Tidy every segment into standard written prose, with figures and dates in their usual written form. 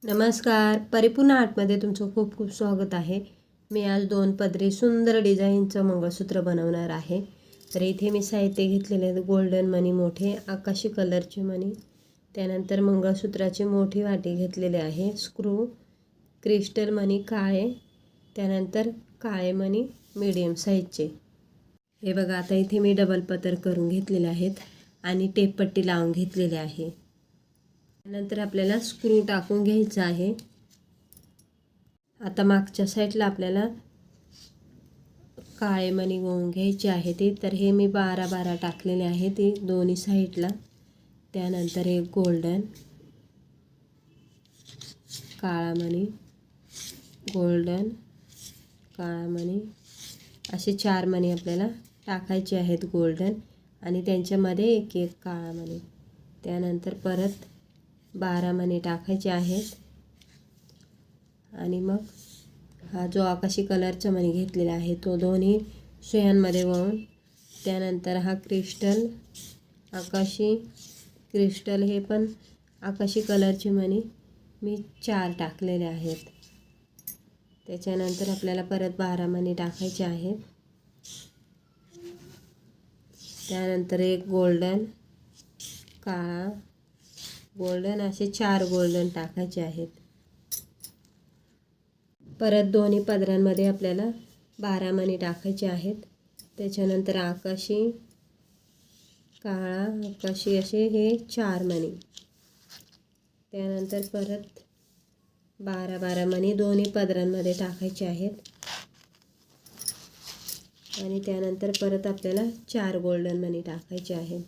नमस्कार. परिपूर्ण आर्टमध्ये तुमचं खूप खूप स्वागत आहे. मी आज 2 पदरी सुंदर डिझाईनचं मंगळसूत्र बनवणार आहे. तर इथे मी साहित्य घेतलेले आहेत. गोल्डन मणी मोठे, आकाशी कलरचे मणी, त्यानंतर मंगळसूत्राची मोठी वाटी घेतलेली आहे, स्क्रू, क्रिस्टल मणी काळे, त्यानंतर काळे मणी मीडियम साईजचे. हे बघा, आता इथे मी डबल पदर करून घेतलेले आहेत आणि टेपपट्टी लावून घेतलेली आहे. नंतर आपल्याला स्क्रू टाकून घ्यायचा आहे. आता मागच्या साईडला आपल्याला काळे मणी गोवून घ्यायचे आहे ते. तर हे मी 12 टाकलेले आहे ते दोन्ही साईडला. त्यानंतर एक गोल्डन, काळा मणी, गोल्डन, काळा मणी, असे 4 मणी आपल्याला टाकायचे आहेत गोल्डन, आणि त्यांच्यामध्ये एक एक काळा मणी. त्यानंतर परत 12 मणी टाकायचे आहेत. आणि मग हा जो आकाशी कलरचा मणी घेतलेला आहे तो दोन्ही सुयांमध्ये वळून, त्यानंतर हा क्रिस्टल, आकाशी क्रिस्टल, हे पण आकाशी कलरचे मणी मी 4 टाकलेले आहेत. त्याच्यानंतर आपल्याला परत 12 मणी टाकायचे आहेत. त्यानंतर एक गोल्डन, काळा, गोल्डन, असे 4 गोल्डन टाकायचे आहेत. परत दोन्ही पदरांमध्ये आपल्याला 12 मणी टाकायचे आहेत. त्याच्यानंतर आकाशी, काळा, आकाशी, असे हे 4 मणी. त्यानंतर परत 12 मणी दोन्ही पदरांमध्ये टाकायचे आहेत. आणि त्यानंतर परत आपल्याला 4 गोल्डन मणी टाकायचे आहेत.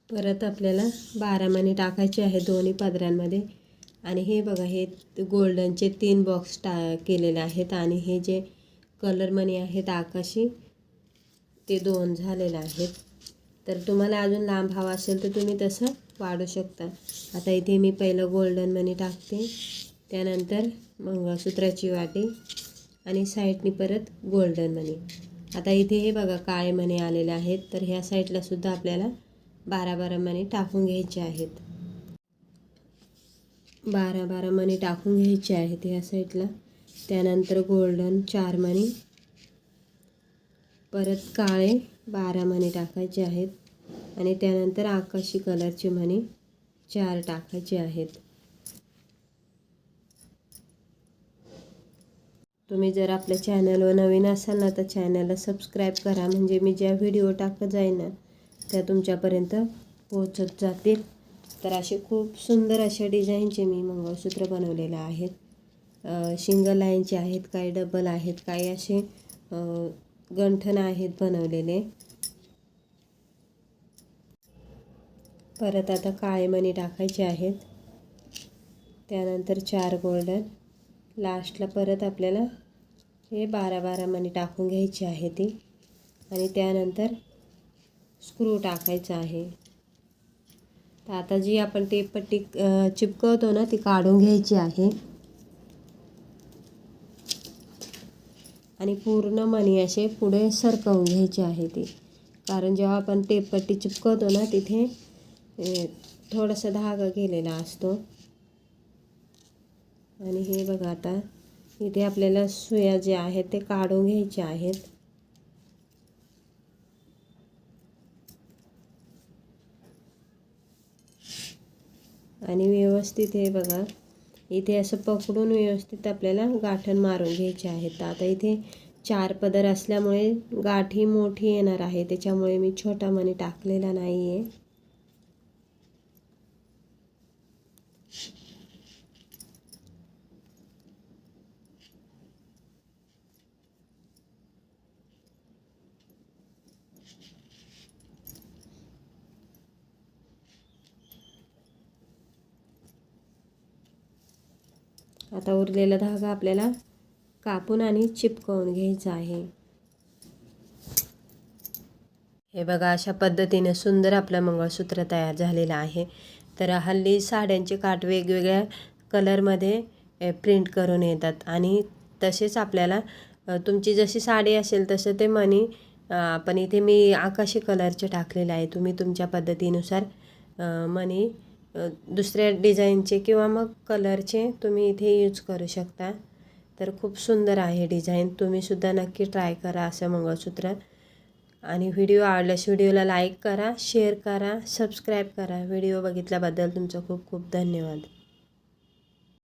परत आपल्याला 12 मणी टाकायचे आहेत दोन्ही पदरांमध्ये. आणि हे बघा, हे गोल्डनचे 3 बॉक्स केलेले आहेत. आणि हे जे कलर मणी आहेत आकाशी, ते 2 झालेले आहेत. तर तुम्हाला अजून लांब हवा असेल तर तुम्ही तसं वाढू शकता. आता इथे मी पहिलं गोल्डन मणी टाकते, त्यानंतर मंगळसूत्राची वाटी, आणि साईडनी परत गोल्डन मणी. आता इथे हे बघा काळे मणी आलेले आहेत. तर ह्या साईडला सुद्धा आपल्याला 12 मणी टाकून घ्यायचे आहेत. 12 मणी टाकून घ्यायचे आहेत ह्या साईडला. त्यानंतर गोल्डन 4 मणी, परत काळे 12 मणी टाकायचे आहेत. आणि त्यानंतर आकाशी कलरचे मणी 4 टाकायचे आहेत. तुम्ही जर आपल्या चॅनलवर नवीन असाल ना तर चॅनलला सबस्क्राईब करा, म्हणजे मी ज्या व्हिडिओ टाकत जाईल ना त्या तुमच्यापर्यंत पोहोचत जातील. तर असे खूप सुंदर अशा डिझाईनचे मी मंगळसूत्र बनवलेले आहेत. सिंगल लाईनचे आहेत, काही डबल आहेत, काही असे गंठण आहेत बनवलेले. परत आता काळे मणी टाकायचे आहेत. त्यानंतर 4 गोल्डन, लास्टला परत आपल्याला हे 12 मणी टाकून घ्यायची आहे ती. आणि त्यानंतर स्क्रू टाकायचा आहे. तर आता जी आपण टेपपट्टी चिपकवतो ना ती काढून घ्यायची आहे. आणि पूर्ण मणी असे पुढे सरकवून घ्यायचे आहे ती, कारण जेव्हा आपण टेपपट्टी चिपकवतो ना तिथे थोडासा धागा गेलेला असतो. आणि हे बघा, आता इथे आपल्याला सुया जे आहेत ते काढून घ्यायचे आहेत. आणि व्यवस्थित हे बघा, इथे असं पकडून व्यवस्थित आपल्याला गाठण मारून घ्यायचे आहेत. आता इथे 4 पदर असल्यामुळे गाठी मोठी येणार आहे, त्याच्यामुळे मी छोटा मणी टाकलेला नाही आहे. आता उरलेला धागा आपल्याला कापून आणि चिपकवून घ्यायचा आहे. हे बघा, अशा पद्धतीने सुंदर आपलं मंगळसूत्र तयार झालेलं आहे. तर हल्ली साड्यांचे काठ वेगवेगळ्या कलरमध्ये प्रिंट करून येतात. आणि तसेच आपल्याला तुमची जशी साडी असेल तसं ते मणी, पण इथे मी आकाशी कलरचे टाकलेले आहे. तुम्ही तुमच्या पद्धतीनुसार मणी दुसऱ्या डिझाईनचे किंवा मग कलरचे तुम्ही इथे यूज करू शकता. तर खूप सुंदर आहे डिझाईन. तुम्हीसुद्धा नक्की ट्राय करा असं मंगळसूत्र. आणि व्हिडिओ आवडल्यास व्हिडिओला लाईक करा, शेअर करा, सबस्क्राईब करा. व्हिडिओ बघितल्याबद्दल तुमचं खूप खूप धन्यवाद.